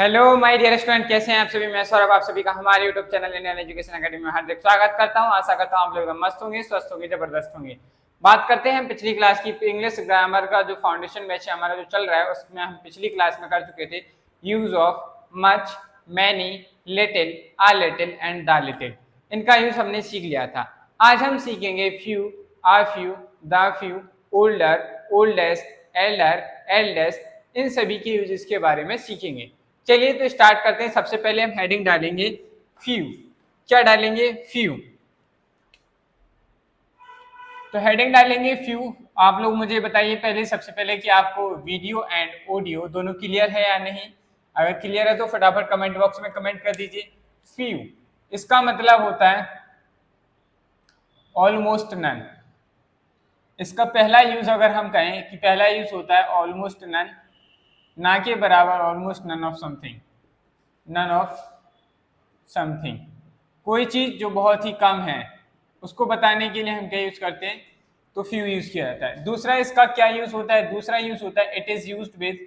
Hello my dear student, कैसे हैं आप सभी। मैं सौरभ आप सभी का हमारे YouTube channel Indian education academy में हार्दिक स्वागत करता हूं। आशा करता हूं आप लोग एकदम मस्त होंगे, स्वस्थ होंगे, जबरदस्त होंगे। बात करते हैं पिछली क्लास की। इंग्लिश ग्रामर का जो फाउंडेशन बैच है हमारा जो चल रहा है, उसमें हम पिछली क्लास में कर चुके थे use of much, many, little, a little and the little. इनका यूज हमने सीख लिया था। आज हम सीखेंगे few, a few, the few, older, oldest, elder, eldest, इन सभी के यूजेस के बारे में सीखेंगे। चलिए तो स्टार्ट करते हैं। सबसे पहले हम हेडिंग डालेंगे फ्यू। क्या डालेंगे? फ्यू। तो हेडिंग डालेंगे फ्यू। आप लोग मुझे बताइए पहले, सबसे पहले कि आपको वीडियो एंड ऑडियो दोनों क्लियर है या नहीं। अगर क्लियर है तो फटाफट कमेंट बॉक्स में कमेंट कर दीजिए। फ्यू इसका मतलब होता है ऑलमोस्ट नन। इसका पहला यूज अगर हम कहें कि पहला यूज होता है ऑलमोस्ट नन, ना के बराबर, almost none of something, none of something. कोई चीज जो बहुत ही कम है उसको बताने के लिए हम क्या यूज करते हैं? तो फ्यू यूज किया जाता है। दूसरा इसका क्या यूज होता है? दूसरा यूज होता है it is used with,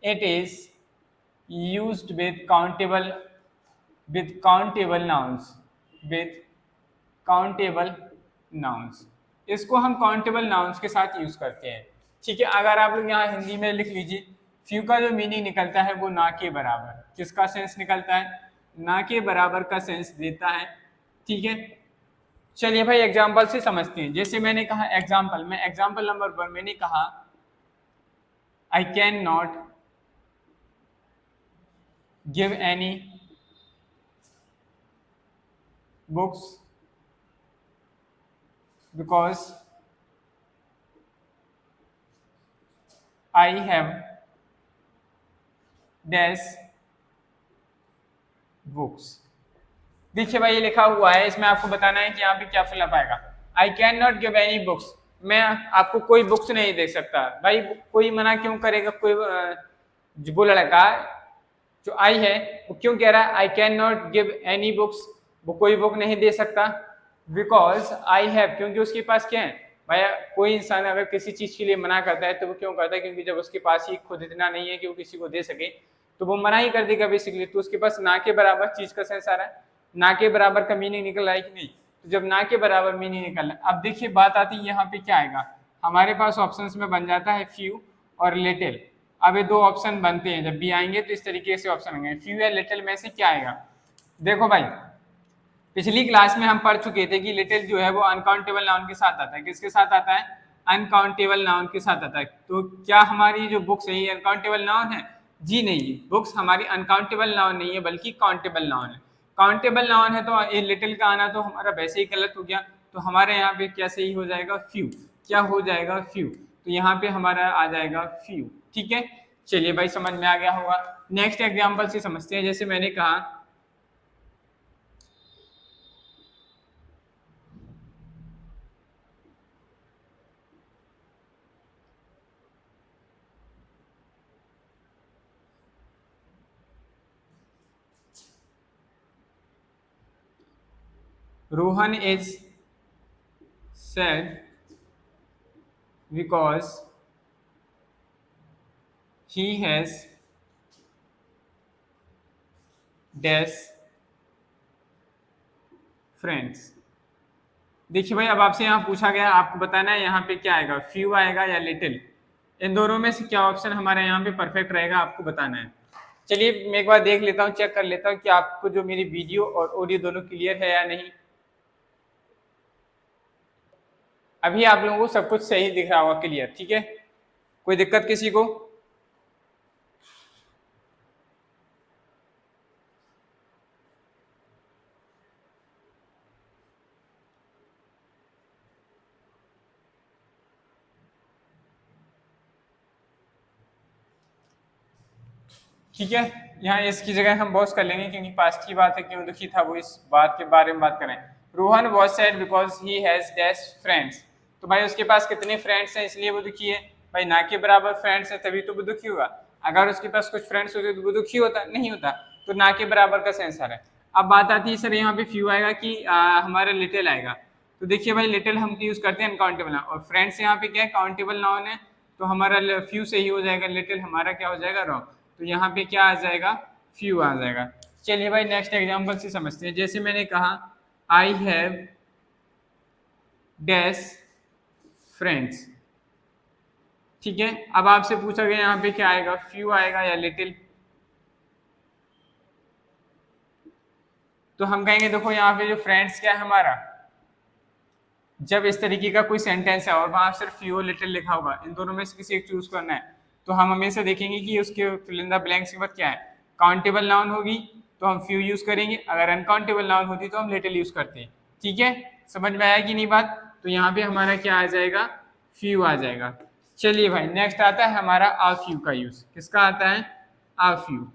it is used with countable nouns, with countable nouns. इसको हम काउंटेबल नाउन्स के साथ यूज करते हैं। ठीक है, अगर आप लोग यहाँ हिंदी में लिख लीजिए, फ्यू का जो मीनिंग निकलता है वो ना के बराबर। किसका सेंस निकलता है? ना के बराबर का सेंस देता है। ठीक है, चलिए भाई एग्जाम्पल से समझते हैं। जैसे मैंने कहा एग्जाम्पल में, एग्जाम्पल नंबर 1 मैंने कहा I can not give any books because I have dash books. देखिए भाई ये लिखा हुआ है, इसमें आपको बताना है कि यहाँ पे क्या फिलअप आएगा। I can not give any books, मैं आपको कोई बुक्स नहीं दे सकता। भाई कोई मना क्यों करेगा? कोई वो लड़का जो आई है वो क्यों कह रहा है I can not give any books, वो कोई बुक नहीं दे सकता? बिकॉज आई हैव, क्योंकि उसके पास क्या है भाई। कोई इंसान अगर किसी चीज के लिए मना करता है तो वो क्यों करता है? क्योंकि जब उसके पास ही खुद इतना नहीं है कि वो किसी को दे सके तो वो मना ही कर देगा बेसिकली। तो उसके पास ना के बराबर चीज का सेंस आ रहा है, ना के बराबर का मीनिंग निकल रहा है कि नहीं। तो जब ना के बराबर मीनिंग निकल रहा है, अब देखिए बात आती है यहाँ पे क्या आएगा हमारे पास ऑप्शंस में बन जाता है फ्यू और लिटिल। अब ये दो ऑप्शन बनते हैं, जब भी आएंगे तो इस तरीके से ऑप्शन आएंगे। फ्यू या लिटिल में से क्या आएगा? देखो भाई पिछली क्लास में हम पढ़ चुके थे कि लिटिल जो है वो अनकाउंटेबल नाउन के साथ आता है। किसके साथ आता है? अनकाउंटेबल नाउन के साथ आता है। तो क्या हमारी जो बुक्स है ये अनकाउंटेबल नाउन है? जी नहीं, बुक्स हमारी अनकाउंटेबल नाउन नहीं है बल्कि काउंटेबल नाउन है। काउंटेबल नाउन है तो ये लिटिल का आना तो हमारा वैसे ही गलत हो गया। तो हमारे यहाँ पे क्या सही हो जाएगा? फ्यू। क्या हो जाएगा? फ्यू। तो यहाँ पे हमारा आ जाएगा फ्यू। ठीक है, चलिए भाई समझ में आ गया होगा। नेक्स्ट एग्जाम्पल से समझते हैं। जैसे मैंने कहा Rohan is sad because he has dash friends। देखिए भाई अब आपसे यहाँ पूछा गया, आपको बताना है यहाँ पे क्या आएगा, फ्यू आएगा या लिटिल। इन दोनों में से क्या ऑप्शन हमारे यहाँ पे परफेक्ट रहेगा आपको बताना है। चलिए मैं एक बार देख लेता हूँ, चेक कर लेता हूँ कि आपको जो मेरी वीडियो और ऑडियो दोनों क्लियर है या नहीं। अभी आप लोगों को सब कुछ सही दिख रहा होगा, क्लियर। ठीक है, कोई दिक्कत किसी को? ठीक है, यहाँ इसकी जगह हम बॉस कर लेंगे क्योंकि पास्ट की बात है, क्यों दुखी था वो, इस बात के बारे में बात करें। Rohan was sad because he has dash friends. तो भाई उसके पास कितने फ्रेंड्स हैं इसलिए वो दुखी है। भाई ना के बराबर फ्रेंड्स है तभी तो वो दुखी होगा। अगर उसके पास कुछ फ्रेंड्स होते तो वो दुखी होता नहीं होता। तो ना के बराबर का सेंस आ रहा है। अब बात आती है सर यहाँ पे फ्यू आएगा कि हमारा लिटिल आएगा। तो देखिए भाई लिटिल हम यूज करते हैं अनकाउंटेबल नाउन, और फ्रेंड्स यहाँ पे क्या है? काउंटेबल नाउन है। तो हमारा फ्यू से ही हो जाएगा, लिटिल हमारा क्या हो जाएगा? रॉन्ग। तो यहाँ पे क्या आ जाएगा? फ्यू आ जाएगा। चलिए भाई नेक्स्ट एग्जांपल से समझते हैं। जैसे मैंने कहा आई हैव डैश फ्रेंड्स, ठीक है। अब आपसे पूछा गया यहाँ पे क्या आएगा, फ्यू आएगा या लिटिल। तो हम कहेंगे देखो यहाँ पे जो फ्रेंड्स क्या है हमारा, जब इस तरीके का कोई सेंटेंस है और वहां सिर्फ फ्यू और लिटिल लिखा होगा, इन दोनों में से किसी एक चूज करना है, तो हम हमेशा देखेंगे कि उसके फिल इन द ब्लैंक्स के बाद क्या है, काउंटेबल नाउन होगी तो हम फ्यू यूज करेंगे, अगर अनकाउंटेबल नाउन होती तो हम लिटिल यूज करते हैं। ठीक है, समझ में आया कि नहीं बात। तो यहाँ पे हमारा क्या आ जाएगा, फ्यू आ जाएगा। चलिए भाई नेक्स्ट आता है हमारा आ फ्यू का यूज। किसका आता है, आ few.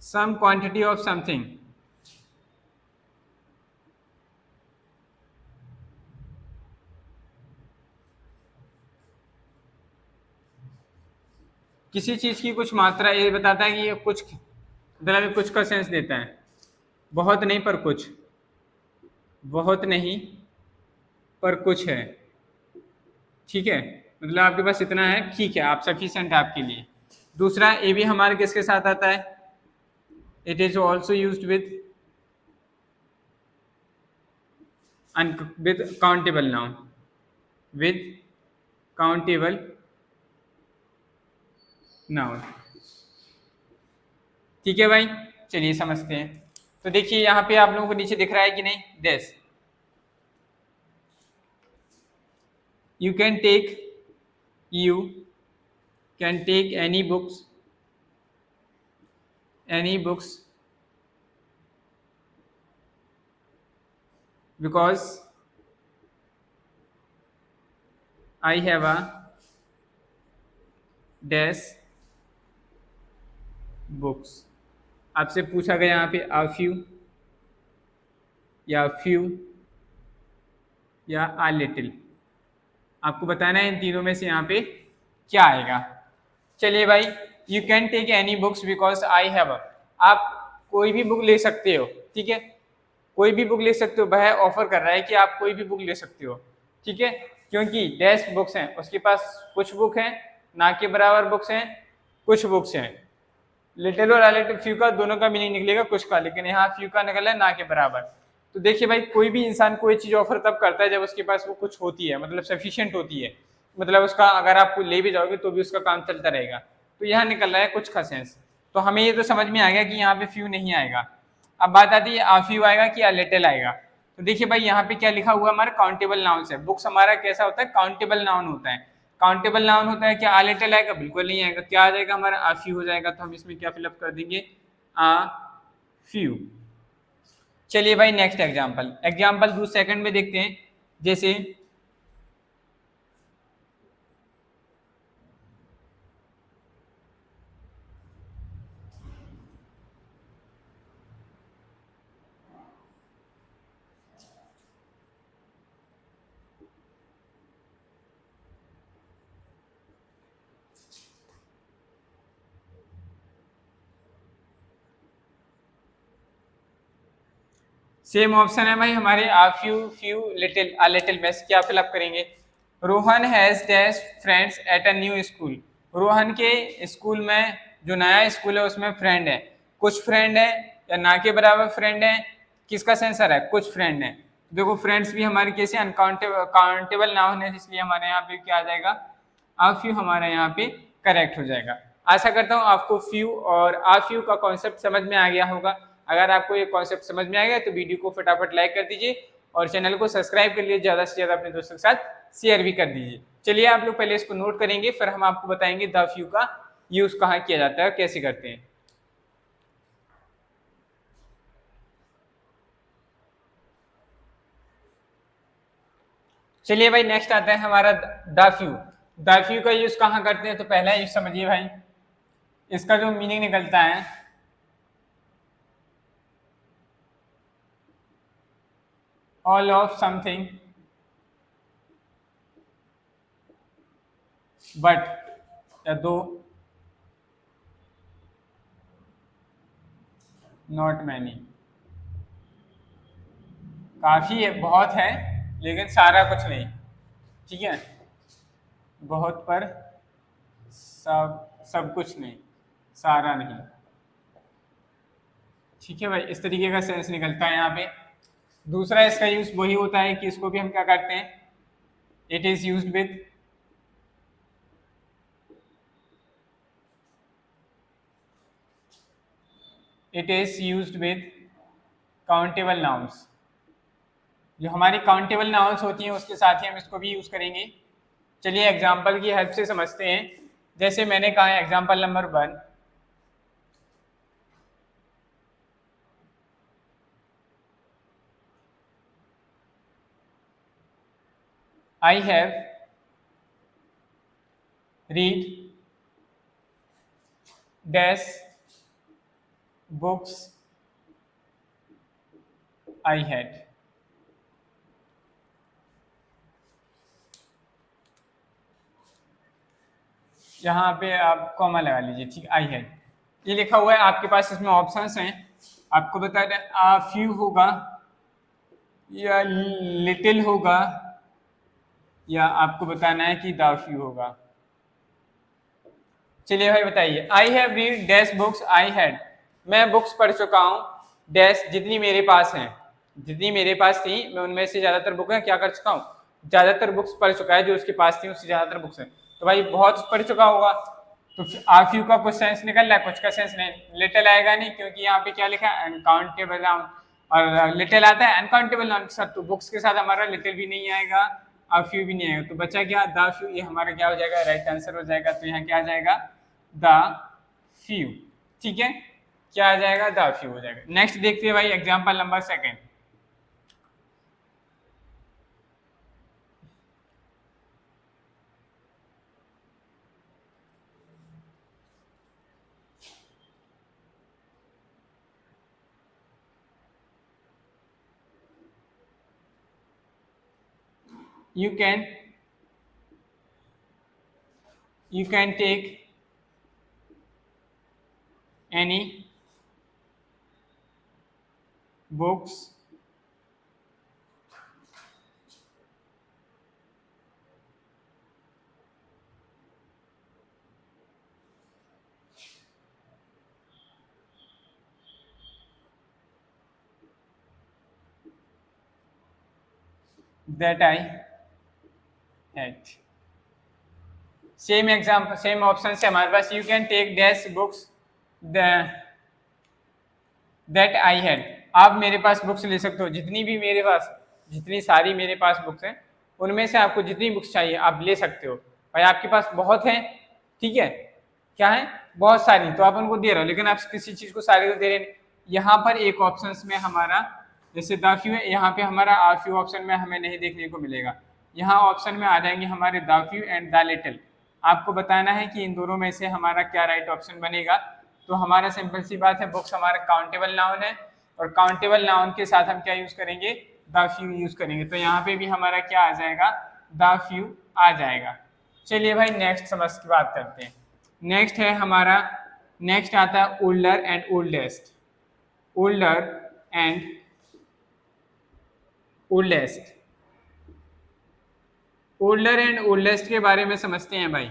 some quantity of something, किसी चीज की कुछ मात्रा, ये बताता है कि ये कुछ, मतलब कुछ का सेंस देता है, बहुत नहीं पर कुछ, बहुत नहीं पर कुछ है। ठीक है, मतलब आपके पास इतना है, ठीक है, आप सफिशिएंट है आपके लिए। दूसरा ए भी हमारे किसके साथ आता है, it is also used with countable noun, with countable noun. ठीक है भाई, चलिए समझते हैं। तो देखिए यहाँ पे आप लोगों को नीचे दिख रहा है कि नहीं, this you can take any books because I have a dash books। आपसे पूछा गया यहाँ पे a few या few या a little, आपको बताना है इन तीनों में से यहाँ पे क्या आएगा। चलिए भाई, you can take any books because I have, आप कोई भी बुक ले सकते हो। ठीक है, कोई भी बुक ले सकते हो, वह ऑफर कर रहा है कि आप कोई भी बुक ले सकते हो। ठीक है, क्योंकि डैश बुक्स हैं, उसके पास कुछ बुक हैं, ना के बराबर बुक्स हैं, कुछ बुक्स हैं। लिटिल और रिलेटिव फ्यू का दोनों का मीनिंग निकलेगा कुछ का, लेकिन यहाँ फ्यू का निकला है ना के बराबर। तो देखिए भाई, कोई भी इंसान कोई चीज ऑफर तब करता है जब उसके पास वो कुछ होती है, मतलब सफिशिएंट होती है, मतलब उसका अगर आप ले भी जाओगे तो भी उसका काम चलता रहेगा। तो यहाँ निकल रहा है कुछ का सेंस। तो हमें ये तो समझ में आ गया कि यहाँ पे फ्यू नहीं आएगा। अब बात आती है आ फ्यू आएगा कि आ लिटिल आएगा। तो देखिए भाई यहाँ पे क्या लिखा हुआ हमारा, काउंटेबल नाउन है। बुक्स हमारा कैसा होता है, काउंटेबल नाउन होता है। काउंटेबल नाउन होता है, क्या आ लिटिल आएगा, बिल्कुल नहीं आएगा। क्या आ जाएगा हमारा, आ फ्यू हो जाएगा। तो हम इसमें क्या फिलअप कर देंगे, आ फ्यू। चलिए भाई नेक्स्ट एग्जाम्पल दूसरे सेकंड में देखते हैं। जैसे सेम ऑप्शन है भाई हमारे, आ few few little, a little में क्या फिलअप करेंगे। Rohan has dash friends at a new school. Rohan के स्कूल में, जो नया स्कूल है उसमें फ्रेंड है, कुछ फ्रेंड है या ना के बराबर फ्रेंड है, किसका सेंसर है, कुछ फ्रेंड है। देखो फ्रेंड्स भी हमारे कैसे अनकाउंटेबल काउंटेबल नाउन है, इसलिए हमारे यहाँ पे क्या आ जाएगा, आ फ्यू हमारे यहाँ पे करेक्ट हो जाएगा। आशा करता हूँ आपको फ्यू और आ फ्यू का कॉन्सेप्ट समझ में आ गया होगा। अगर आपको ये कॉन्सेप्ट समझ में आ गया तो वीडियो को फटाफट लाइक कर दीजिए और चैनल को सब्सक्राइब कर लिए, ज़्यादा से ज़्यादा अपने दोस्तों के साथ शेयर भी कर दीजिए। चलिए आप लोग पहले इसको नोट करेंगे, फिर हम आपको बताएंगे द फ्यू का यूज कहाँ किया जाता है और कैसे करते हैं। चलिए भाई नेक्स्ट आता है हमारा द फ्यू। द फ्यू का यूज कहाँ करते हैं, तो पहला यूज समझिए भाई, इसका जो मीनिंग निकलता है, all of something but या दो, not many। काफ़ी है, बहुत है, लेकिन सारा कुछ नहीं। ठीक है, बहुत पर सब कुछ नहीं, सारा नहीं। ठीक है भाई, इस तरीके का सेंस निकलता है यहाँ पे। दूसरा इसका यूज वही होता है कि इसको भी हम क्या करते हैं, it is used with countable nouns. जो हमारी काउंटेबल नाउन्स होती हैं उसके साथ ही हम इसको भी यूज करेंगे। चलिए एग्जाम्पल की हेल्प से समझते हैं। जैसे मैंने कहा है example number 1, I have read dash books I had। यहाँ पे आप कॉमा लगा लीजिए। ठीक, आई हैड ये लिखा हुआ है आपके पास, इसमें ऑप्शंस हैं। आपको बता दें आ फ्यू होगा या लिटिल होगा, या आपको बताना है कि द फ्यू होगा। चलिए भाई बताइए, I have read dash books I had. मैं बुक्स पढ़ चुका हूँ डैश, जितनी मेरे पास हैं, जितनी मेरे पास थी मैं उनमें से ज्यादातर बुक है क्या कर चुका हूँ, ज्यादातर बुक्स पढ़ चुका है, जो उसके पास थी उससे ज्यादातर बुक्स हैं। तो भाई बहुत पढ़ चुका होगा, तो आ फ्यू का कुछ सेंस निकल रहा है, कुछ का सेंस नहीं। लिटिल आएगा नहीं, क्योंकि यहाँ पे क्या लिखा है, अनकाउंटेबल नाउन, और लिटिल आता है अनकाउंटेबल नाउन के साथ, तो बुक्स के साथ हमारा लिटिल भी नहीं आएगा, आ फ्यू भी नहीं आएगा। तो बच्चा क्या, द फ्यू, ये हमारा क्या हो जाएगा, राइट आंसर हो जाएगा। तो यहाँ क्या आ जाएगा, द फ्यू। ठीक है, क्या आ जाएगा, द फ्यू हो जाएगा। नेक्स्ट देखते हैं भाई example number 2। you can take any books that I had। Same example, same option से हमारे पास you can take dash books that I had. आप मेरे पास बुक्स ले सकते हो, जितनी भी मेरे पास, जितनी सारी मेरे पास बुक्स हैं, उनमें से आपको जितनी बुक्स चाहिए आप ले सकते हो। भाई आपके पास बहुत हैं, ठीक है, क्या है, बहुत सारी, तो आप उनको दे रहे हो, लेकिन आप किसी चीज़ को सारी को दे रहे हैं। यहाँ पर एक ऑप्शन में हमारा जैसे द फ्यू है, यहाँ पे हमारा आ फ्यू ऑप्शन में हमें नहीं देखने को मिलेगा। यहाँ ऑप्शन में आ जाएंगे हमारे the few and the little. आपको बताना है कि इन दोनों में से हमारा क्या राइट ऑप्शन बनेगा। तो हमारा सिंपल सी बात है, बुक्स हमारा काउंटेबल नाउन है, और काउंटेबल नाउन के साथ हम क्या यूज करेंगे, द फ्यू यूज करेंगे। तो यहाँ पे भी हमारा क्या आ जाएगा, द फ्यू आ जाएगा। चलिए भाई नेक्स्ट समझ की बात करते हैं। नेक्स्ट है हमारा, नेक्स्ट आता है older and oldest. Older and oldest, older and oldest के बारे में समझते हैं भाई।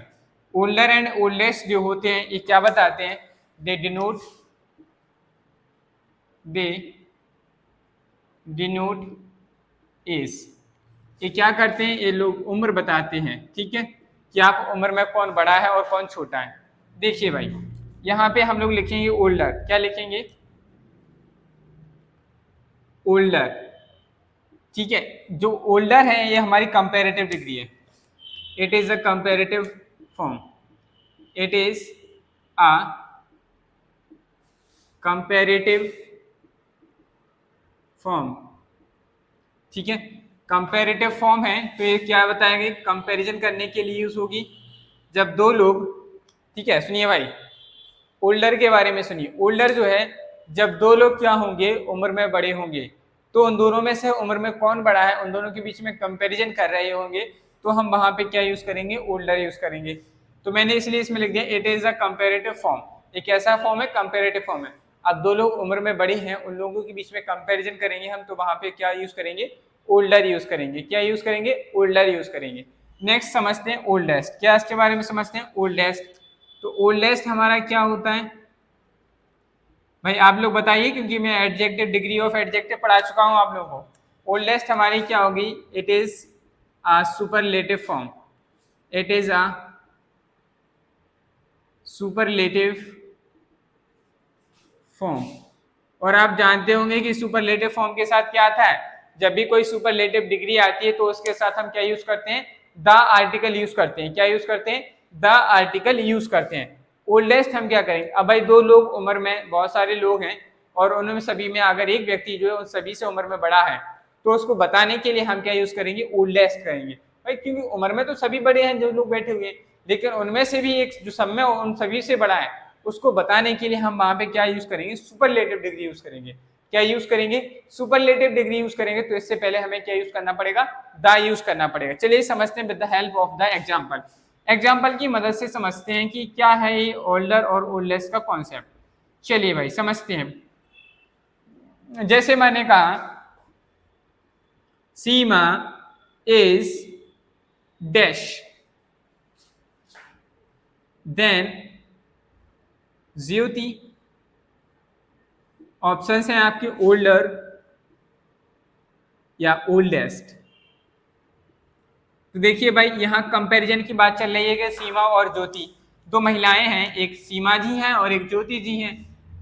ओल्डर एंड ओल्डेस्ट जो होते हैं ये क्या बताते हैं, दे डिनोट एज। ये क्या करते हैं, ये लोग उम्र बताते हैं, ठीक है, कि आप उम्र में कौन बड़ा है और कौन छोटा है। देखिए भाई यहाँ पे हम लोग लिखेंगे ओल्डर, क्या लिखेंगे, ओल्डर, ठीक है। जो ओल्डर है ये हमारी कंपैरेटिव डिग्री है, it is a comparative form, it is a comparative form, ठीक है, कंपैरेटिव फॉर्म है। तो ये क्या बताएंगे, कंपैरिजन करने के लिए यूज होगी जब दो लोग, ठीक है, सुनिए भाई, ओल्डर के बारे में सुनिए। ओल्डर जो है जब दो लोग क्या होंगे, उम्र में बड़े होंगे, तो उन दोनों में से उम्र में कौन बड़ा है, उन दोनों के बीच में कंपैरिजन कर रहे होंगे, तो हम वहां पे क्या यूज करेंगे, ओल्डर यूज करेंगे। तो मैंने इसलिए इसमें लिख दिया it is a comparative form. एक ऐसा फॉर्म है, कंपैरेटिव फॉर्म है। अब दो लोग उम्र में बड़े हैं, उन लोगों के बीच में कंपैरिजन करेंगे हम, तो वहां पे क्या यूज करेंगे, ओल्डर यूज करेंगे। क्या यूज करेंगे, ओल्डर यूज करेंगे। नेक्स्ट समझते हैं ओल्डेस्ट, क्या इसके बारे में समझते हैं, ओल्डेस्ट। तो ओल्डेस्ट हमारा क्या होता है भाई, आप लोग बताइए, क्योंकि मैं एडजेक्टिव, डिग्री ऑफ एडजेक्टिव पढ़ा चुका हूं आप लोगों को। ओल्डेस्ट हमारी क्या होगी, it is a superlative form, it is a superlative form. और आप जानते होंगे कि सुपरलेटिव फॉर्म के साथ क्या आता है, जब भी कोई सुपरलेटिव डिग्री आती है तो उसके साथ हम क्या यूज करते हैं, द आर्टिकल यूज करते हैं। क्या यूज करते हैं, द आर्टिकल यूज करते हैं। ओल्डेस्ट हम क्या करेंगे, अब भाई दो लोग उम्र में, बहुत सारे लोग हैं और उनमें सभी में अगर एक व्यक्ति जो है उन सभी से उम्र में बड़ा है, तो उसको बताने के लिए हम क्या यूज करेंगे, ओल्डेस्ट करेंगे भाई, क्योंकि उम्र में तो सभी बड़े हैं जो लोग बैठे हुए हैं, लेकिन उनमें से भी एक जो सब में उन सभी से बड़ा है, उसको बताने के लिए हम वहां पे क्या यूज करेंगे, सुपरलेटिव डिग्री यूज करेंगे। क्या यूज करेंगे, सुपरलेटिव डिग्री यूज करेंगे। तो इससे पहले हमें क्या यूज करना पड़ेगा, द यूज करना पड़ेगा। चलिए समझते हैं with the help of the example. Example की मदद से समझते हैं कि क्या है ये ओल्डर और ओल्डेस्ट का कॉन्सेप्ट। चलिए भाई समझते हैं। जैसे मैंने कहा Seema is dash, then Jyoti. Options हैं आपके ओल्डर या ओल्डेस्ट। तो देखिए भाई यहां कंपैरिजन की बात चल रही है कि सीमा और ज्योति दो महिलाएं हैं, एक सीमा जी हैं और एक ज्योति जी हैं।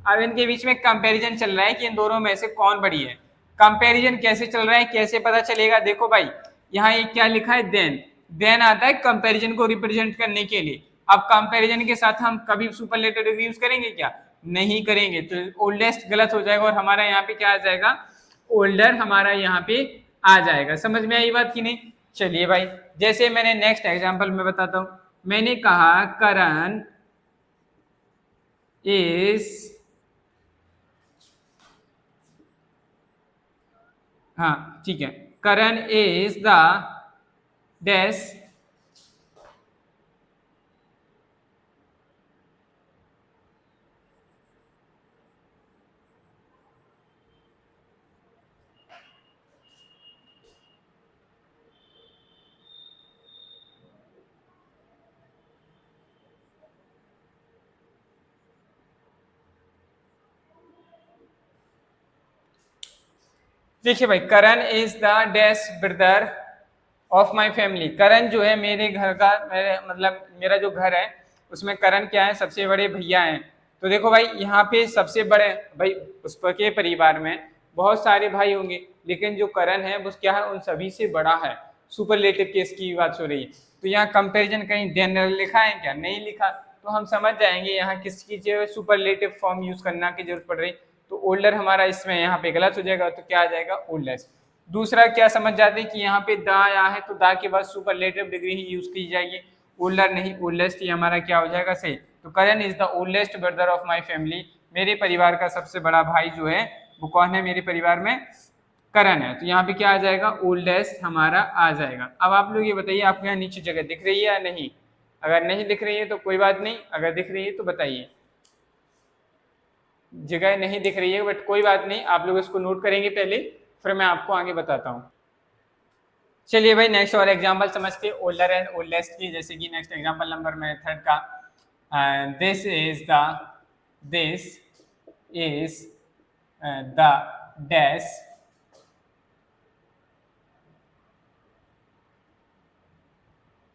अब इनके बीच में कंपैरिजन चल रहा है कि इन दोनों में से कौन बड़ी है। कंपैरिजन कैसे चल रहा है, कैसे पता चलेगा, देखो भाई यहाँ ये क्या लिखा है, देन। देन आता है कंपैरिजन को रिप्रेजेंट करने के लिए। अब कंपैरिजन के साथ हम कभी सुपरलेटिव डिग्री यूज करेंगे क्या, नहीं करेंगे। तो ओल्डेस्ट गलत हो जाएगा और हमारा यहाँ पे क्या आ जाएगा, ओल्डर हमारा यहाँ पे आ जाएगा। समझ में आई बात की नहीं। चलिए भाई जैसे मैंने नेक्स्ट एग्जांपल में बताता हूं, मैंने कहा करण इज, हाँ ठीक है, करण इज द डैश देखिए भाई Karan is the dash brother of my family. Karan जो है मेरे घर का, मेरे मतलब मेरा जो घर है उसमें करण क्या है, सबसे बड़े भैया हैं। तो देखो भाई यहाँ पे सबसे बड़े भाई, उस पर के परिवार में बहुत सारे भाई होंगे, लेकिन जो करण है वो क्या है, उन सभी से बड़ा है। सुपरलेटिव केस की बात हो रही है। तो यहाँ कंपैरिजन कहीं देन लिखा है क्या, नहीं लिखा। तो हम समझ जाएंगे यहाँ किसकी जो सुपरलेटिव फॉर्म यूज करना की जरूरत पड़ रही। तो ओल्डर हमारा इसमें यहाँ पे गलत हो जाएगा, तो क्या आ जाएगा, ओल्डेस्ट। दूसरा क्या समझ जाते हैं कि यहाँ पे द आया है तो द के बाद सुपरलेटिव डिग्री ही यूज की जाएगी, ओल्डर नहीं, ओल्डेस्ट ही हमारा क्या हो जाएगा, सही। तो Karan is the oldest brother of my family. मेरे परिवार का सबसे बड़ा भाई जो है वो कौन है मेरे परिवार में, करण है। तो यहाँ पे क्या आ जाएगा, ओल्डेस्ट हमारा आ जाएगा। अब आप लोग ये बताइए आपको यहाँ नीचे जगह दिख रही है या नहीं। अगर नहीं दिख रही है तो कोई बात नहीं, अगर दिख रही है तो बताइए। जगह नहीं दिख रही है बट कोई बात नहीं, आप लोग इसको नोट करेंगे पहले, फिर मैं आपको आगे बताता हूँ। चलिए भाई नेक्स्ट और एग्जांपल समझते हैं ओल्डर एंड ओल्डेस्ट की। जैसे कि नेक्स्ट एग्जांपल नंबर में थर्ड का, this is the dash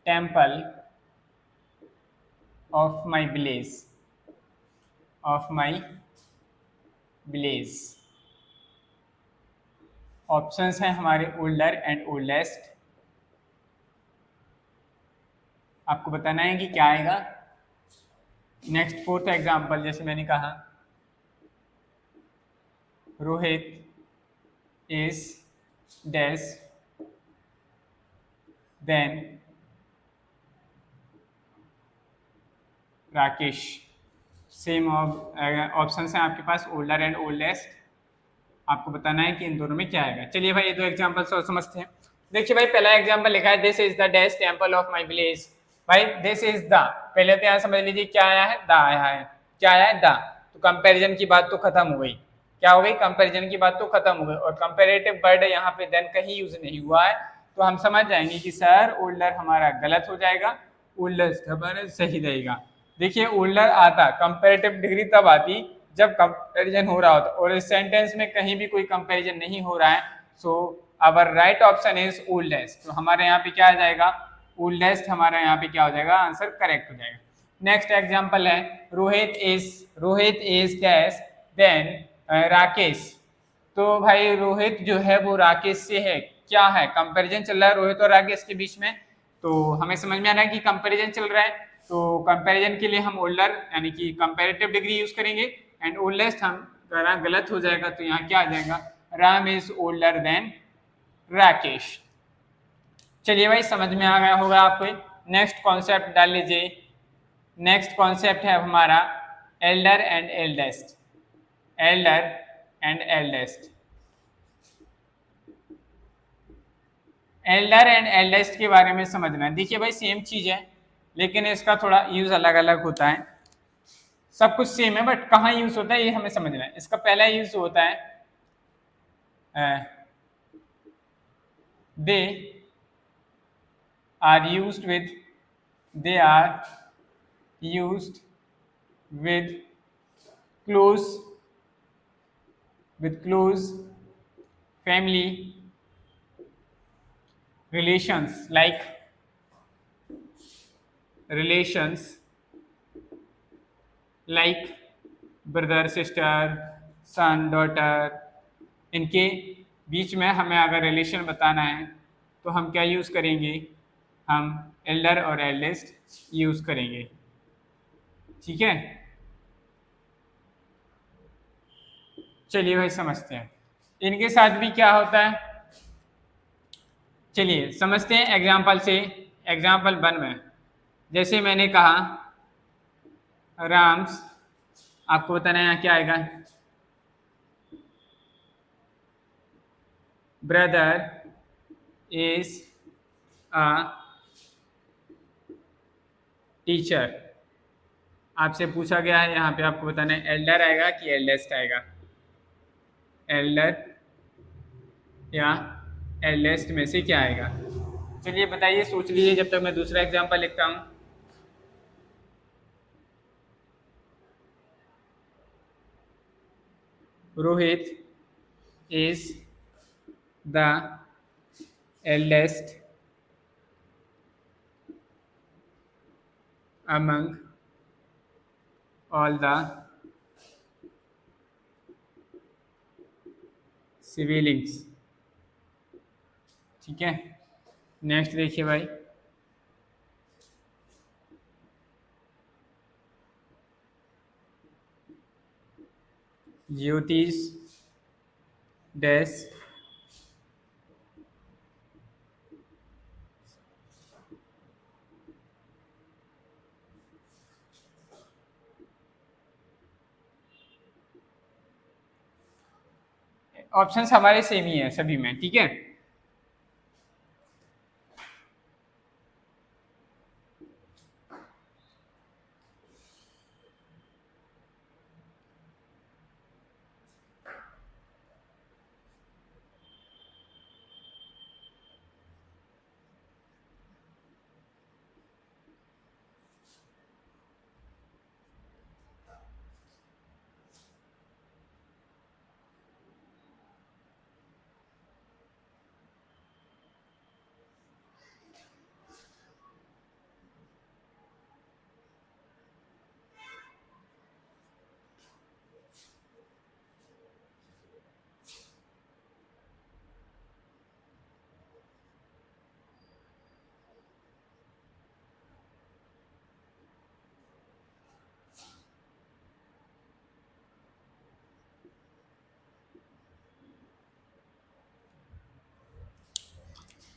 temple of my village. Options हैं हमारे ओल्डर एंड ओल्डेस्ट। आपको बताना है कि क्या आएगा। नेक्स्ट फोर्थ एग्जांपल, जैसे मैंने कहा Rohit is dash, then Rakesh. Same options हैं आपके पास, ओल्डर एंड ओल्डेस्ट। आपको बताना है कि इन दोनों में क्या आएगा। चलिए भाई ये दो एग्जांपल समझते हैं। देखिए भाई पहला एग्जांपल लिखा है this is the dash temple of my village. भाई दिस इज द, पहले तो यहाँ समझ लीजिए क्या आया है, द आया है। क्या आया है, द। तो कंपैरिजन की बात तो खत्म हो गई। क्या हो गई? कंपैरिजन की बात तो खत्म हो गई, और कंपैरेटिव वर्ड यहाँ पे देन कहीं यूज नहीं हुआ है, तो हम समझ जाएंगे कि सर ओल्डर हमारा गलत हो जाएगा, ओल्डेस्ट हमारा सही रहेगा। देखिए ओल्डर आता, कंपैरेटिव डिग्री तब आती जब कंपैरिजन हो रहा होता, और इस सेंटेंस में कहीं भी कोई कंपैरिजन नहीं हो रहा है, so our right option is oldest. तो हमारे यहाँ पे क्या आ जाएगा? ओल्डेस्ट हमारा यहाँ पे क्या हो जाएगा? आंसर करेक्ट हो जाएगा। नेक्स्ट एग्जांपल है Rohit is dash then Rakesh. तो भाई रोहित जो है वो राकेश से है, क्या है? कंपैरिजन चल रहा है रोहित और राकेश के बीच में, तो हमें समझ में आ रहा है कि कंपैरिजन चल रहा है। तो कंपैरिजन के लिए हम ओल्डर यानी कि कंपैरेटिव डिग्री यूज करेंगे, एंड ओल्डेस्ट हम गलत हो जाएगा, तो यहाँ क्या आ जाएगा? Ram is older than Rakesh. चलिए भाई समझ में आ गया होगा आपको। नेक्स्ट कॉन्सेप्ट डाल लीजिए। नेक्स्ट कॉन्सेप्ट है हमारा Elder and eldest. Elder and eldest. Elder and eldest के बारे में समझना। देखिए भाई सेम चीज है, लेकिन इसका थोड़ा यूज अलग अलग होता है। सब कुछ सेम है बट कहाँ यूज होता है ये हमें समझना है। इसका पहला यूज होता है they are used with, they are used with close family relations, like brother sister son daughter, इनके बीच में हमें अगर रिलेशन बताना है तो हम क्या यूज़ करेंगे? हम एल्डर और एल्डेस्ट यूज़ करेंगे। ठीक है, चलिए भाई समझते हैं इनके साथ भी क्या होता है। चलिए समझते हैं एग्जाम्पल से। एग्जाम्पल 1 में जैसे मैंने कहा राम्स, आपको बताना है यहाँ क्या आएगा? Brother is a teacher. आपसे पूछा गया है यहाँ पे आपको बताना है एल्डर आएगा कि एल्डेस्ट आएगा? एल्डर या एल्डेस्ट में से क्या आएगा? चलिए बताइए, सोच लीजिए जब तक मैं दूसरा एग्जाम्पल लिखता हूँ। Rohit is the eldest among all the siblings। ठीक है, नेक्स्ट देखिए भाई, ज्योतिष डैश ऑप्शंस हमारे सेम ही है सभी में। ठीक है,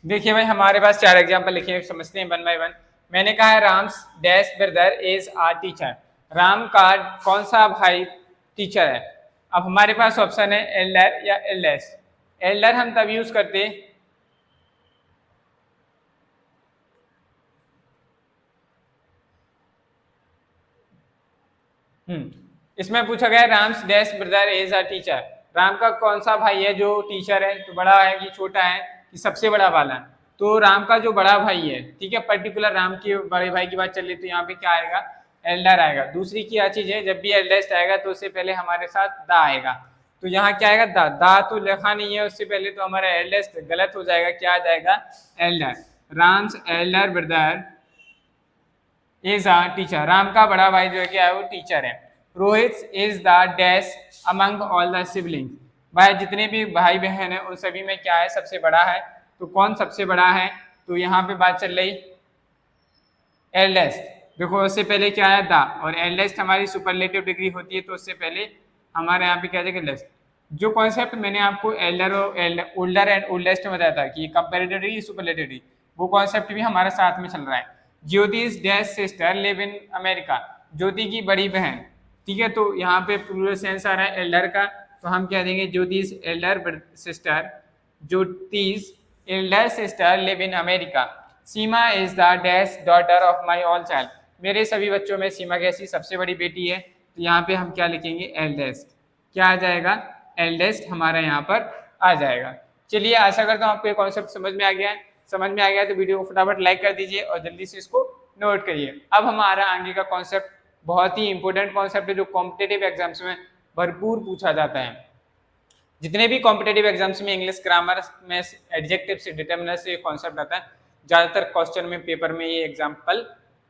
देखिए भाई हमारे पास 4 एग्जाम्पल लिखे हैं, समझते हैं 1 बाय 1। मैंने कहा है Ram's dash brother is a teacher. Ram का कौन सा भाई टीचर है? अब हमारे पास ऑप्शन है एल्डर या एल्डेस्ट। एल्डर हम तब यूज करते इसमें पूछा गया Ram's dash brother is a teacher, Ram का कौन सा भाई है जो टीचर है, तो बड़ा है कि छोटा है कि सबसे बड़ा वाला, तो राम का जो बड़ा भाई है, ठीक है, पर्टिकुलर राम के बड़े भाई की बात चल रही, तो यहाँ पे क्या आएगा, एल्डर आएगा। दूसरी क्या चीज है, जब भी एल्डेस्ट आएगा तो उससे पहले हमारे साथ दा आएगा, तो यहाँ क्या आएगा, दा, दा तो लिखा नहीं है उससे पहले, तो हमारा एल्डेस्ट गलत हो जाएगा, क्या आ जाएगा, Elder. Ram's Elder brother is a teacher, Ram का बड़ा भाई जो है क्या है वो टीचर है। Rohit is the dash among all the siblings, भाई जितने भी भाई बहन है उन सभी में क्या है, सबसे बड़ा है, तो कौन सबसे बड़ा है, तो यहाँ पे बात चल रही एल्डेस्ट, देखो उससे पहले क्या है दा, और एल्डेस्ट हमारी सुपरलेटिव डिग्री होती है, तो उससे पहले हमारे यहाँ पे क्या है एल्डेस्ट। जो कॉन्सेप्ट मैंने आपको एल्डर और ओल्डर एंड ओल्डेस्ट में बताया था कि कंपैरेटिव डिग्री सुपरलेटिव डिग्री, वो कॉन्सेप्ट भी हमारे साथ में चल रहा है। Jyoti's dash sister live in America, Jyoti की बड़ी बहन, ठीक है, तो यहाँ पे प्लूरल सेंस आ रहा है एल्डर का, तो हम क्या देंगे, ज्योतिष एल्डर सिस्टर, ज्योतिष Elder sister live in America. Seema is the dash daughter of my all child, मेरे सभी बच्चों में सीमा कैसी सबसे बड़ी बेटी है, तो यहाँ पे हम क्या लिखेंगे, एल्डेस्ट, क्या आ जाएगा, एल्डेस्ट हमारा यहाँ पर आ जाएगा। चलिए आशा करता हूँ आपको ये कॉन्सेप्ट समझ में आ गया है, समझ में आ गया तो वीडियो को फटाफट लाइक कर दीजिए और जल्दी से इसको नोट करिए। अब हमारा आगे का कॉन्सेप्ट बहुत ही इंपॉर्टेंट कॉन्सेप्ट है, जो कॉम्पिटेटिव एग्जाम्स में भरपूर पूछा जाता है। जितने भी कॉम्पिटेटिव एग्जाम्स में इंग्लिश ग्रामर में एडजेक्टिव से डिटर्मिनर से कॉन्सेप्ट आता है, ज्यादातर क्वेश्चन में पेपर में ये एग्जाम्पल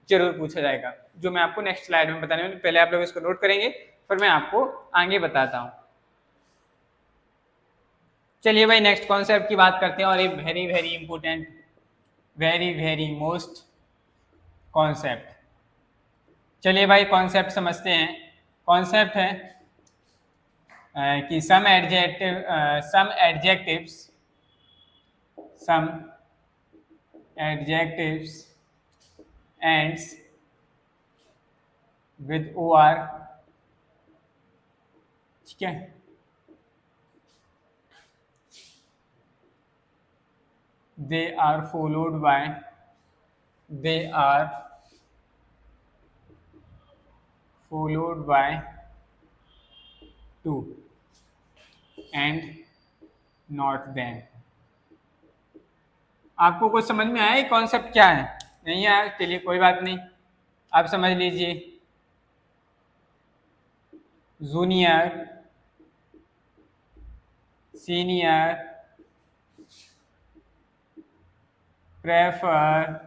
जरूर पूछा जाएगा, जो मैं आपको नेक्स्ट स्लाइड में बताने वाला हूं। पहले आप लोग इसको नोट करेंगे, फिर मैं आपको आगे बताता हूँ। चलिए भाई नेक्स्ट कॉन्सेप्ट की बात करते हैं, और ये very very important, very very most concept. चलिए भाई कॉन्सेप्ट समझते हैं। कॉन्सेप्ट है कि सम एडजेक्टिव्स ends with or, ठीक है, they are followed by to and not then। आपको कुछ समझ में आया ये कॉन्सेप्ट क्या है, नहीं आया, चलिए कोई बात नहीं, आप समझ लीजिए। Junior, senior, prefer,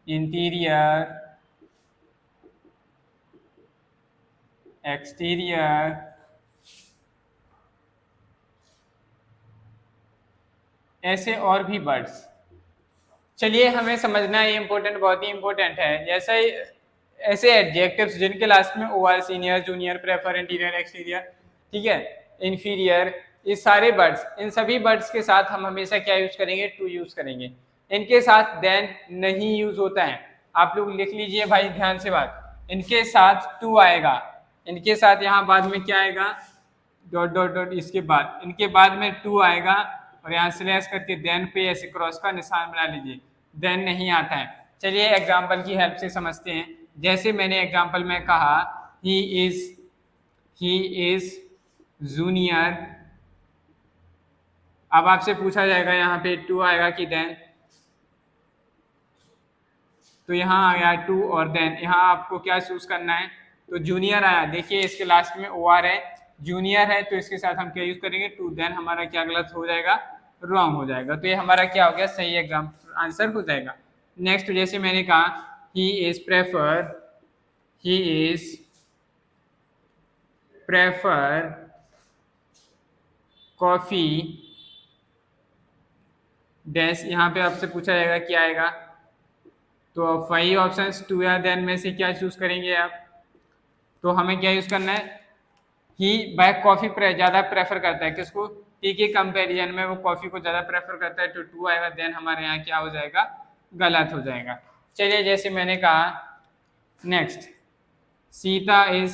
interior, exterior, ऐसे और भी वर्ड्स। चलिए हमें समझना ये इंपॉर्टेंट, बहुत ही इंपॉर्टेंट है। जैसे ऐसे एडजेक्टिव्स जिनके लास्ट में O R, senior, junior, prefer, interior, exterior, ठीक है, इंफीरियर, ये सारे वर्ड्स, इन सभी वर्ड्स के साथ हम हमेशा क्या यूज करेंगे, टू यूज करेंगे। इनके साथ देन नहीं यूज होता है, आप लोग लिख लीजिए भाई ध्यान से बात, इनके साथ टू आएगा, इनके साथ यहाँ बाद में क्या आएगा, डॉट डॉट डॉट, इसके बाद इनके बाद में टू आएगा, और यहाँ स्लैश करके देन पे ऐसे क्रॉस का निशान बना लीजिए, देन नहीं आता है। चलिए एग्जाम्पल की हेल्प से समझते हैं। जैसे मैंने एग्जाम्पल में कहा ही इज जूनियर, अब आपसे पूछा जाएगा यहाँ पे टू आएगा कि देन, तो यहाँ आ गया टू और देन, यहाँ आपको क्या चूज करना है, तो जूनियर आया, देखिए इसके लास्ट में ओ आर है, जूनियर है, तो इसके साथ हम क्या यूज करेंगे, टू, देन हमारा क्या गलत हो जाएगा, रॉन्ग हो जाएगा, तो ये हमारा क्या हो गया, सही एग्जाम आंसर हो जाएगा। नेक्स्ट जैसे मैंने कहा he is prefer coffee dash, यहाँ पे आपसे पूछा जाएगा क्या आएगा, तो 5 ऑप्शंस टू या देन में से क्या चूज करेंगे आप, तो हमें क्या यूज करना है, ही बाय कॉफी ज्यादा प्रेफर करता है, किसको, टी के कंपैरिजन में वो कॉफी को ज्यादा प्रेफर करता है, तो टू आएगा, देन हमारे यहाँ क्या हो जाएगा, गलत हो जाएगा। चलिए जैसे मैंने कहा next, Sita is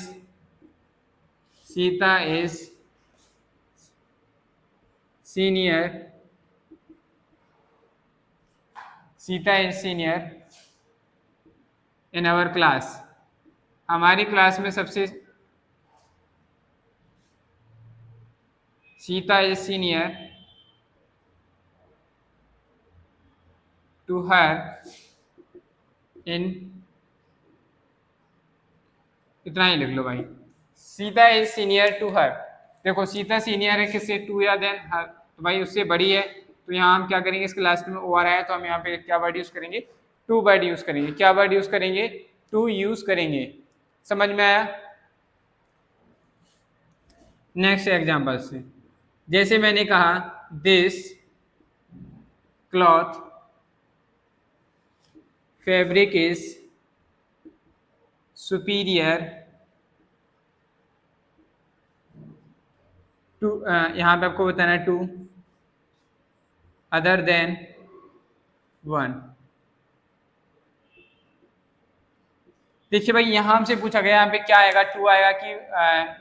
senior in our class, हमारी क्लास में सबसे Sita is senior to her in, इतना ही लिख लो भाई, Sita is senior to her. देखो सीता सीनियर है किससे, टू या देन हर, तो भाई उससे बड़ी है, तो यहाँ हम क्या करेंगे, इसके लास्ट में ओ आ रहा है तो हम यहाँ पे क्या वर्ड यूज करेंगे, टू वर्ड यूज करेंगे। क्या वर्ड यूज करेंगे, टू यूज करेंगे। समझ में आया। नेक्स्ट एग्जांपल से, जैसे मैंने कहा this cloth fabric is superior to, यहाँ पे आपको बताना है टू अदर देन वन। देखिए भाई यहाँ हमसे पूछा गया यहाँ पे क्या आएगा, टू आएगा कि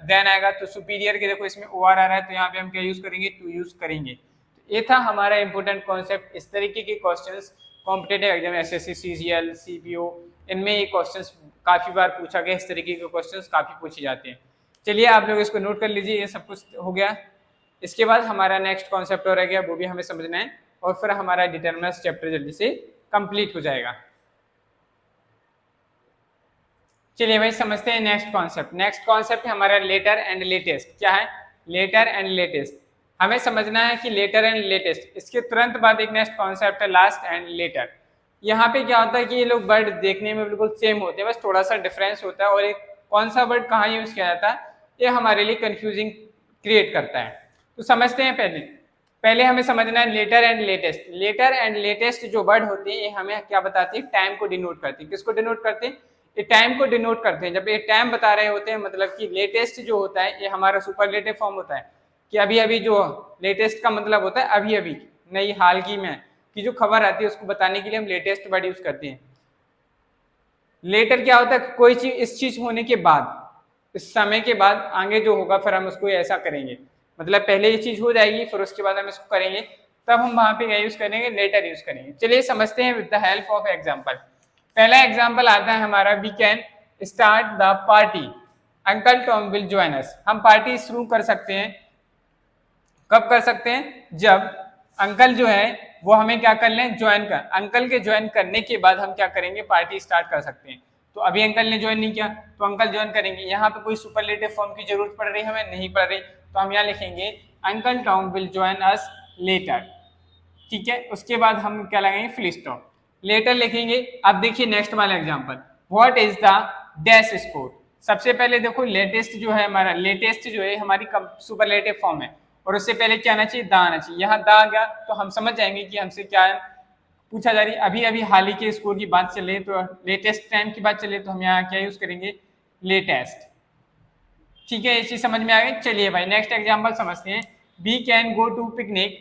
देन आएगा, तो सुपीरियर के देखो इसमें ओ आर आ रहा है तो यहाँ पे हम क्या यूज करेंगे, टू यूज करेंगे। तो ये था हमारा इंपॉर्टेंट कॉन्सेप्ट। इस तरीके के questions competitive exam SSC, CGL, CPO, इनमें ये क्वेश्चंस काफी बार पूछा गया, इस तरीके के क्वेश्चंस काफी पूछे जाते हैं। चलिए आप लोग इसको नोट कर लीजिए, ये सब कुछ हो गया। इसके बाद हमारा नेक्स्ट कॉन्सेप्ट और रह गया, वो भी हमें समझना है, और फिर हमारा डिटरमिनर्स चैप्टर जल्दी से कंप्लीट हो जाएगा। चलिए भाई समझते हैं नेक्स्ट कॉन्सेप्ट। नेक्स्ट कॉन्सेप्ट है हमारा लेटर एंड लेटेस्ट। क्या है, लेटर एंड लेटेस्ट। हमें समझना है कि लेटर एंड लेटेस्ट, इसके तुरंत बाद एक नेक्स्ट कॉन्सेप्ट है लास्ट एंड लेटर। यहाँ पे क्या होता है कि ये लोग वर्ड देखने में बिल्कुल सेम होते हैं, बस थोड़ा सा डिफरेंस होता है, और एक कौन सा वर्ड कहाँ यूज किया जाता है ये हमारे लिए कंफ्यूजिंग क्रिएट करता है। तो समझते हैं पहले हमें समझना है latter and latest. Latter and latest जो वर्ड होते हैं ये हमें क्या बताते हैं, टाइम को डिनोट करते हैं। किसको डिनोट करते हैं, ये टाइम को डिनोट करते हैं। जब ये टाइम बता रहे होते हैं, मतलब कि लेटेस्ट जो होता है ये हमारा सुपरलेटिव फॉर्म होता है, कि अभी अभी जो लेटेस्ट का मतलब होता है अभी अभी, नई हाल की में की जो खबर आती है उसको बताने के लिए हम लेटेस्ट वर्ड यूज करते हैं। लेटर क्या होता है, कोई चीज इस चीज होने के बाद, इस समय के बाद आगे जो होगा फिर हम उसको ऐसा करेंगे, मतलब पहले ये चीज हो जाएगी फिर उसके बाद हम इसको करेंगे, तब हम वहां पे क्या यूज करेंगे, लेटर यूज करेंगे। चलिए समझते हैं with the help of example. पहला एग्जांपल आता है हमारा, we can start the party, uncle Tom will join us. हम पार्टी शुरू कर सकते हैं, कब कर सकते हैं, जब अंकल जो है वो हमें क्या कर लें, ज्वाइन कर। अंकल के ज्वाइन करने के बाद हम क्या करेंगे, पार्टी स्टार्ट कर सकते हैं। तो अभी अंकल ने ज्वाइन नहीं किया तो अंकल ज्वाइन करेंगे। यहाँ पे कोई सुपरलेटिव फॉर्म की जरूरत पड़ रही है हमें, नहीं पड़ रही, तो हम यहाँ लिखेंगे uncle Tom will join us later. ठीक है, उसके बाद हम क्या लगाएंगे, फुल स्टॉप, लेटर लिखेंगे। अब देखिए नेक्स्ट वाला example, what is the dash score. सबसे पहले देखो लेटेस्ट जो है हमारा, लेटेस्ट जो है हमारी सुपरलेटिव फॉर्म है, और उससे पहले क्या आना चाहिए, द आना चाहिए। यहाँ द आ गया तो हम समझ जाएंगे कि हमसे क्या पूछा जा रही है। अभी अभी हाल ही के स्कोर की बात चल रही है, तो लेटेस्ट टाइम की बात चल रही है, तो हम यहाँ क्या यूज करेंगे, लेटेस्ट। ठीक है, ये चीज समझ में आ गई। चलिए भाई नेक्स्ट एग्जांपल समझते हैं। We can go to picnic,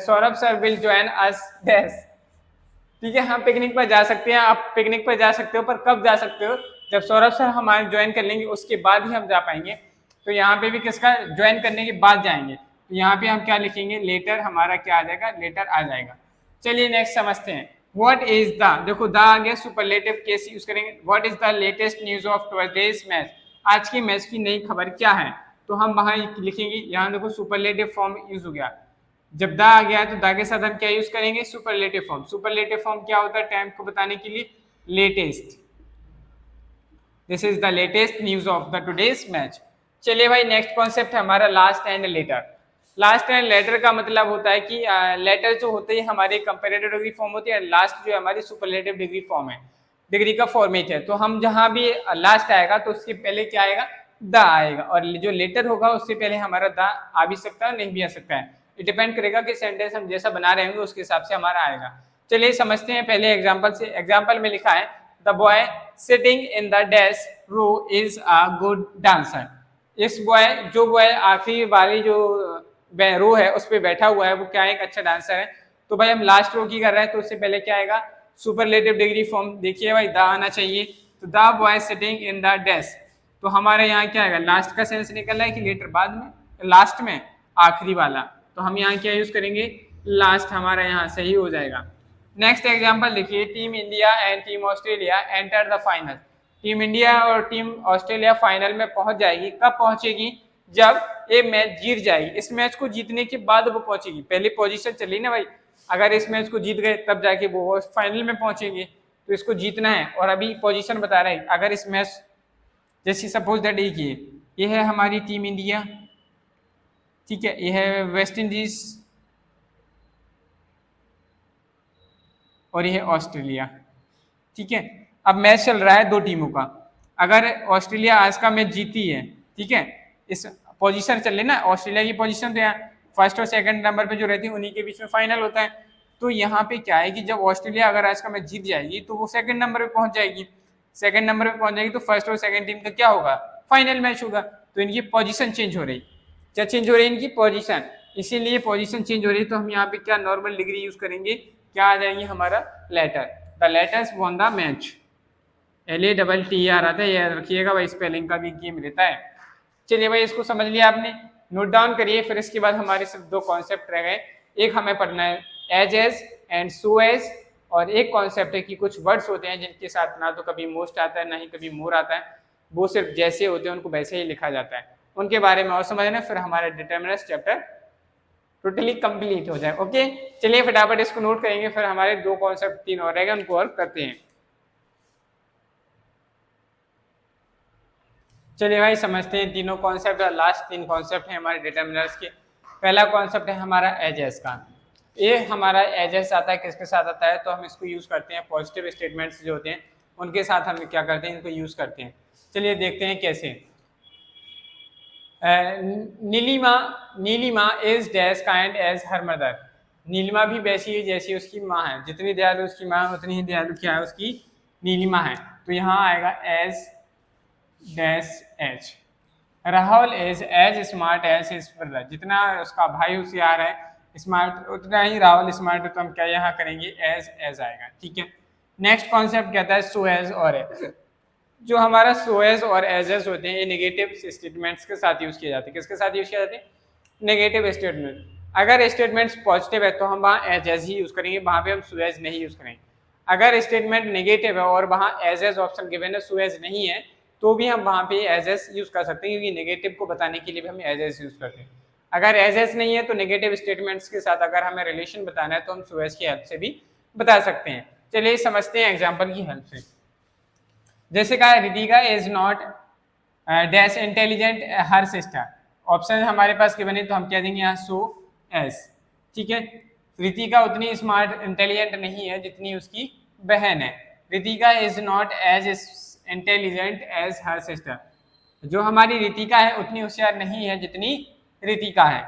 Saurabh sir will join us dash. ठीक है, हम पिकनिक पर जा सकते हैं, आप पिकनिक पर जा सकते हो, पर कब जा सकते हो, जब सौरभ सर हमारे ज्वाइन कर लेंगे उसके बाद ही हम जा पाएंगे। तो यहाँ पे भी किसका, ज्वाइन करने के बाद जाएंगे। तो यहाँ पे हम क्या लिखेंगे, लेटर, हमारा क्या आ जाएगा, लेटर आ जाएगा। चलिए नेक्स्ट समझते हैं, व्हाट इज द, देखो द आ गया, सुपरलेटिव केस यूज करेंगे। What is the latest news of today's match, आज की मैच की नई खबर क्या है, तो हम वहां लिखेंगे। यहाँ देखो सुपरलेटिव फॉर्म यूज हो गया, जब द आ गया तो द के साथ हम क्या यूज करेंगे, सुपरलेटिव फॉर्म। सुपरलेटिव फॉर्म क्या होता है, टाइम को बताने के लिए, latest. This is the latest news of the today's match. चलिए भाई नेक्स्ट कॉन्सेप्ट है हमारा last and later. Last and later का मतलब होता है कि लेटर जो होते हैं हमारे कंपैरेटिव डिग्री फॉर्म होती है, लास्ट जो है हमारी सुपरलेटिव डिग्री फॉर्म है, डिग्री का फॉर्मेट है। तो हम जहां भी लास्ट आएगा तो उसके पहले क्या आएगा, द आएगा, और जो लेटर होगा उससे पहले हमारा द आ भी सकता है, नहीं भी आ सकता है। ये डिपेंड करेगा कि सेंटेंस हम जैसा बना रहे होंगे उसके हिसाब से हमारा आएगा। चलिए समझते हैं पहले एग्जाम्पल से। एग्जाम्पल में लिखा है, the boy sitting in the desk row is a good dancer. इस बॉय, जो बॉय आखिरी वाली जो रो है उस पर बैठा हुआ है वो क्या है, एक अच्छा डांसर है। तो भाई हम लास्ट रो की कर रहे हैं, तो उससे पहले क्या आएगा, सुपरलेटिव डिग्री फॉर्म। देखिए भाई द आना चाहिए, तो the boy sitting in the desk, तो हमारे यहाँ क्या आएगा, लास्ट का सेंस निकल रहा है कि लेटर बाद में, लास्ट में, आखिरी वाला। तो हम यहाँ क्या यूज करेंगे, लास्ट, हमारा यहाँ सही हो जाएगा। नेक्स्ट एग्जांपल देखिए, team India and team Australia enter the final. Team India और टीम ऑस्ट्रेलिया फाइनल में पहुंच जाएगी। कब पहुंचेगी? जब ये मैच जीत जाएगी। इस मैच को जीतने के बाद वो पहुंचेगी। पहले पोजीशन चली ना भाई, अगर इस मैच को जीत गए तब जाके वो फाइनल में पहुंचेंगे, तो इसको जीतना है। और अभी पोजीशन बता रहे हैं, अगर इस मैच जैसे सपोज दैट ये है हमारी टीम इंडिया, ठीक है, ये है वेस्ट इंडीज और ये है ऑस्ट्रेलिया, ठीक है। अब मैच चल रहा है दो टीमों का। अगर ऑस्ट्रेलिया आज का मैच जीती है, ठीक है, इस पोजीशन चल रही ना, ऑस्ट्रेलिया की पोजीशन तो यहाँ फर्स्ट और सेकंड नंबर पे जो रहती है उन्हीं के बीच में फाइनल होता है। तो यहाँ पे क्या है कि जब ऑस्ट्रेलिया अगर आज का मैच जीत जाएगी तो वो सेकंड नंबर पे पहुंच जाएगी। सेकंड नंबर पे पहुंच जाएगी तो फर्स्ट और सेकंड टीम का क्या होगा? फाइनल मैच होगा। तो इनकी पोजीशन चेंज हो रही। क्या चेंज हो रही है? इनकी पोजीशन। इसीलिए पोजीशन चेंज हो रही है, तो हम यहाँ पे क्या नॉर्मल डिग्री यूज करेंगे, क्या आ जाएंगे हमारा latter. The latters won the match. LATTER आता है, याद रखिएगा भाई, स्पेलिंग का भी गेम रहता है। चलिए भाई, इसको समझ लिया आपने, नोट डाउन करिए। फिर इसके बाद हमारे सिर्फ दो कॉन्सेप्ट रह गए। एक हमें पढ़ना है एज एंड सो एज, और एक कॉन्सेप्ट है कि कुछ वर्ड्स होते हैं जिनके साथ ना तो कभी मोस्ट आता है ना ही कभी मोर आता है, वो सिर्फ जैसे होते हैं उनको वैसे ही लिखा जाता है। उनके बारे में और समझना, फिर हमारा डिटरमिनर्स चैप्टर टोटली कंप्लीट हो जाए। ओके, चलिए फटाफट इसको नोट करेंगे, फिर हमारे दो कॉन्सेप्ट तीन और रहेगा, उनको और करते हैं। चलिए भाई, समझते हैं तीनों कॉन्सेप्ट। लास्ट तीन कॉन्सेप्ट हैं हमारे डिटरमिनर्स के। पहला कॉन्सेप्ट है हमारा एजेस का। ये हमारा एजेस आता है किसके साथ आता है? तो हम इसको यूज करते हैं पॉजिटिव स्टेटमेंट्स जो होते हैं उनके साथ हम क्या करते हैं, इनको यूज करते हैं। चलिए देखते हैं कैसे। Neelima is dash kind as her mother. नीलिमा भी वैसी है जैसी उसकी माँ है। जितनी दयालु उसकी माँ है उतनी ही दयालु क्या है? उसकी नीलिमा है। तो यहाँ आएगा as dash as. Rahul is as smart as his brother. जितना उसका भाई होशियार है, स्मार्ट, उतना ही राहुल स्मार्ट है। तो हम क्या यहाँ करेंगे? एज आएगा, ठीक है। नेक्स्ट कॉन्सेप्ट कहता है सो एज और एज। जो हमारा सो एज और एज होते हैं, ये नेगेटिव स्टेटमेंट्स के साथ यूज किए जाते हैं। किसके साथ यूज किए जाते हैं? Negative statement. अगर स्टेटमेंट्स पॉजिटिव है तो हम वहाँ एज ही यूज करेंगे, वहाँ पे हम सो एज नहीं यूज करेंगे। अगर स्टेटमेंट नेगेटिव है और वहाँ एज ऑप्शन गिवन है, सो एज नहीं है, तो भी हम वहाँ पे एज यूज कर सकते हैं, क्योंकि नेगेटिव को बताने के लिए भी हम एज यूज करते हैं। अगर एज नहीं है तो नेगेटिव स्टेटमेंट्स के साथ अगर हमें रिलेशन बताना है तो हम सो एज की हेल्प से भी बता सकते हैं। चलिए समझते हैं एग्जाम्पल की हेल्प से। जैसे कहा, Ritika is not dash intelligent her sister. Option हमारे पास गिवन है तो हम क्या देंगे यहाँ? सो एज, ठीक है। रितिका उतनी स्मार्ट इंटेलिजेंट नहीं है जितनी उसकी बहन है। Ritika is not as intelligent as her sister. जो हमारी रितिका है उतनी होशियार नहीं है जितनी रितिका है।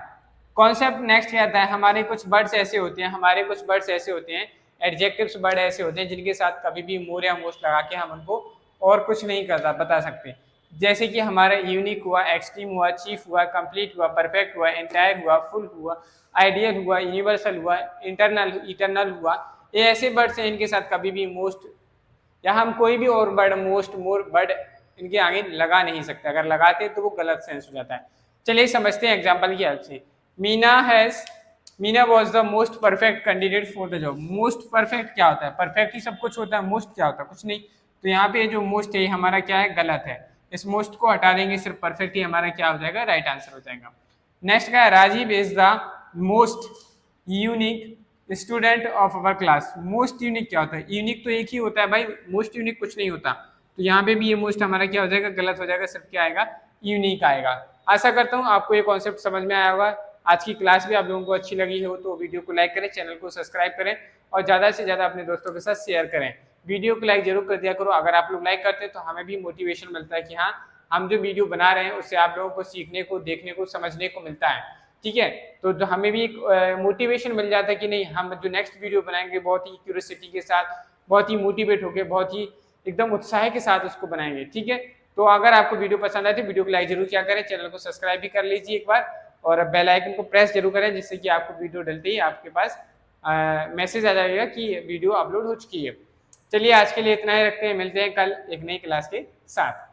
कॉन्सेप्ट नेक्स्ट क्या आता है? हमारे कुछ वर्ड्स ऐसे होते हैं, एडजेक्टिव्स वर्ड ऐसे होते हैं जिनके साथ कभी भी मोर या मोस्ट लगा के हम उनको और कुछ नहीं करता बता सकते। जैसे कि हमारा यूनिक हुआ, एक्सट्रीम हुआ, चीफ हुआ, कंप्लीट हुआ, परफेक्ट हुआ, एंटायर हुआ, फुल हुआ, आइडियल हुआ, यूनिवर्सल हुआ, इटर्नल हुआ। ये ऐसे वर्ड्स हैं इनके साथ कभी भी मोस्ट या हम कोई भी और वर्ड, मोस्ट, मोर वर्ड इनके आगे लगा नहीं सकते। अगर लगाते तो वो गलत सेंस हो जाता है। चलिए समझते हैं एग्जाम्पल की हेल्प से। Meena was the most perfect candidate for the job. Most perfect क्या होता है? परफेक्ट ही सब कुछ होता है, मोस्ट क्या होता है? कुछ नहीं। तो यहाँ पे जो मोस्ट है हमारा क्या है? गलत है। इस मोस्ट को हटा देंगे, सिर्फ परफेक्ट ही हमारा क्या हो जाएगा? राइट आंसर हो जाएगा। नेक्स्ट क्या है? Rajiv is the most unique student of our class. Most unique क्या होता है? यूनिक तो एक ही होता है भाई, मोस्ट यूनिक कुछ नहीं होता। तो यहाँ पे भी ये मोस्ट हमारा क्या हो जाएगा? गलत हो जाएगा, सिर्फ क्या आएगा? यूनिक आएगा। आशा करता हूँ आपको ये कॉन्सेप्ट समझ में आया होगा। आज की क्लास भी आप लोगों को अच्छी लगी हो तो वीडियो को लाइक करें, चैनल को सब्सक्राइब करें और ज़्यादा से ज़्यादा अपने दोस्तों के साथ शेयर करें। वीडियो को लाइक जरूर कर दिया करो। अगर आप लोग लाइक करते हैं तो हमें भी मोटिवेशन मिलता है कि हाँ, हम जो वीडियो बना रहे हैं उससे आप लोगों को सीखने को, देखने को, समझने को मिलता है, ठीक है। तो हमें भी मोटिवेशन मिल जाता है कि नहीं, हम जो नेक्स्ट वीडियो बनाएंगे बहुत ही क्यूरियोसिटी के साथ, बहुत ही मोटिवेट होकर, बहुत ही एकदम उत्साह के साथ उसको बनाएंगे, ठीक है। तो अगर आपको वीडियो पसंद आए तो वीडियो को लाइक जरूर किया करें, चैनल को सब्सक्राइब भी कर लीजिए एक बार और बेल आइकन को प्रेस जरूर करें, जिससे कि आपको वीडियो डलते ही आपके पास मैसेज आ जाएगा कि वीडियो अपलोड हो चुकी है। चलिए आज के लिए इतना ही रखते हैं, मिलते हैं कल एक नई क्लास के साथ।